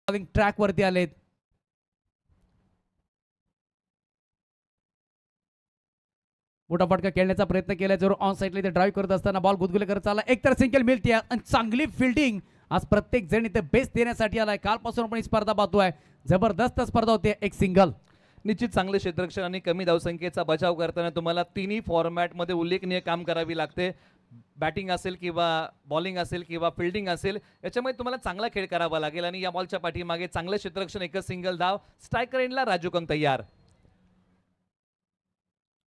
Track वरती आलेत. मोठा फटका खेळण्याचा प्रयत्न केला, जरूर ऑन साइडला इथे ड्राईव्ह करत असताना बॉल गुदगुले करत चालला. एकतर सिंगल मिळते आणि चांगली फिल्डिंग. आज प्रत्येक जण इथे बेस्ट देण्यासाठी आलाय. कालपासून आपण ही स्पर्धा पाहतोय, जबरदस्त स्पर्धा होते. एक सिंगल निश्चित चांगले क्षेत्ररक्षण आणि कमी धावसंख्येचा बचाव करताना तुम्हाला तिन्ही फॉर्मॅटमध्ये उल्लेखनीय काम करावी लागते. बॅटिंग असेल किंवा बॉलिंग असेल किंवा फिल्डिंग असेल, याच्यामुळे तुम्हाला चांगला खेळ करावा लागेल. आणि या बॉलच्या पाठीमागे चांगले क्षेत्ररक्षण, एकच सिंगल धाव. स्ट्रायकर एंडला राजू कंग तयार.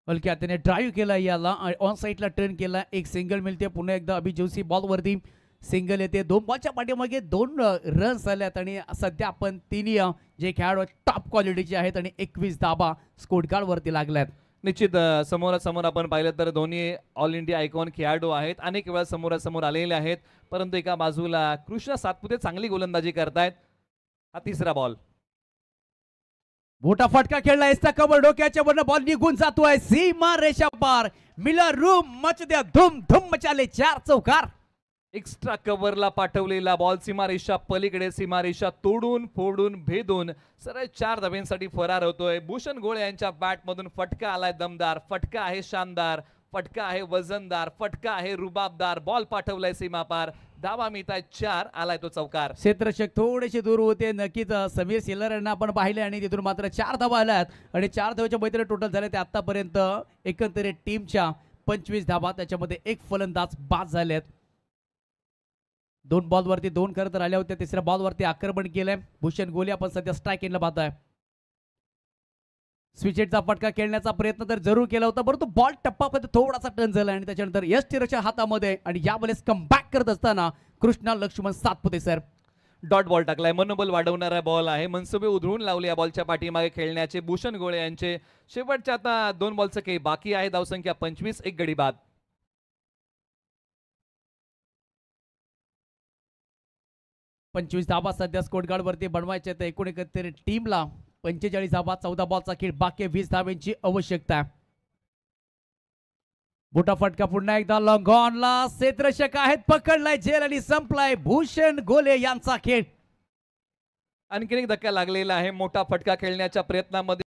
हलक्या त्याने ड्राईव्ह केला, याला ऑन साइडला टर्न केला. एक सिंगल मिळते. पुन्हा एकदा अभिजोशी बॉल वरती सिंगल येते. 2 बॉलच्या पाठीमागे 2 रन्स आल्यात आणि सध्या आपण तिन्ही जे खेळाडू टॉप क्वालिटीचे आहेत आणि 21 धाबा स्कोर कार्ड वरती लागल्यात. निश्चित समोरासमोर आपण पाहिलं तर दोन्ही ऑल इंडिया आयकॉन खेळाडू आहेत. अनेक वेळा समोरासमोर आलेले आहेत, परंतु एका बाजूला कृष्णा सातपुते चांगली गोलंदाजी करतायत. हा तिसरा बॉल. मोठा फटका खेळला, इसचा कबर डोक्याच्या वरनं बॉल निघून जातोय सीमा रेषा पार. मिलर रूम मच द्या धूम धूम मचाले 4 चौकार. एक्स्ट्रा कव्हरला पाठवलेला बॉल सीमारेषा पलीकडे, सीमारेषा तोडून फोडून भेदून सरळ 4 धाब्यांसाठी फरार होतोय. भूषण गोळे यांच्या बॅटमधून फटका आलाय दमदार. फटका आहे शानदार, फटका आहे वजनदार, फटका आहे रुबाबदार. बॉल पाठवलाय सीमापार. धावा मिळताय 4. आलाय तो चौकार. क्षेत्ररक्षक थोडेसे दूर होते. नक्कीच समीर सिल्लर यांना आपण पाहिले आणि तिथून मात्र 4 धावा आल्यात आणि 4 धावाच्या मैत्रीने टोटल झाले ते आतापर्यंत एकंदरीत टीमच्या 25 धावा. त्याच्यामध्ये 1 फलंदाज बाद झालेत. 2 बॉलवरती 2 करत राहिल्या होत्या. तिसऱ्या बॉलवरती आक्रमण केलंय भूषण गोले. आपण सध्या स्ट्राईक एंडला पाहताय. स्विचेटचा फटका खेळण्याचा प्रयत्न तर जरूर केला होता, परंतु बॉल टप्पामध्ये थोडासा टर्न झाला आणि त्याच्यानंतर यश टिरच्या हातामध्ये. आणि यावेळेस कमबॅक करत असताना Krishna Laxman Satpute sir dot ball टाकलाय. मनोबल वाढवणारा बॉल आहे. मनसुबे उधळून लावले या बॉलच्या पाठीमागे खेळण्याचे भूषण गोळे यांचे. शेवटच्या आता 2 बॉलचं काही बाकी आहे. धावसंख्या 25. 1 गडी बाद. 25 धाबा सध्या स्कोर कार्ड वरती बनवायचे. तर एकूण एकत्रित टीमला 45 धाबा. 14 बॉलचा खेळ बाकी, 20 धाब्यांची आवश्यकता. मोठा फटका पुन्हा एकदा लॉंग ऑनला. क्षेत्ररक्षक आहेत, पकडलाय झेल आणि संपलाय भूषण गोले यांचा खेळ. आणखीन एक धक्का लागलेला आहे. मोठा फटका खेळण्याच्या प्रयत्नामध्ये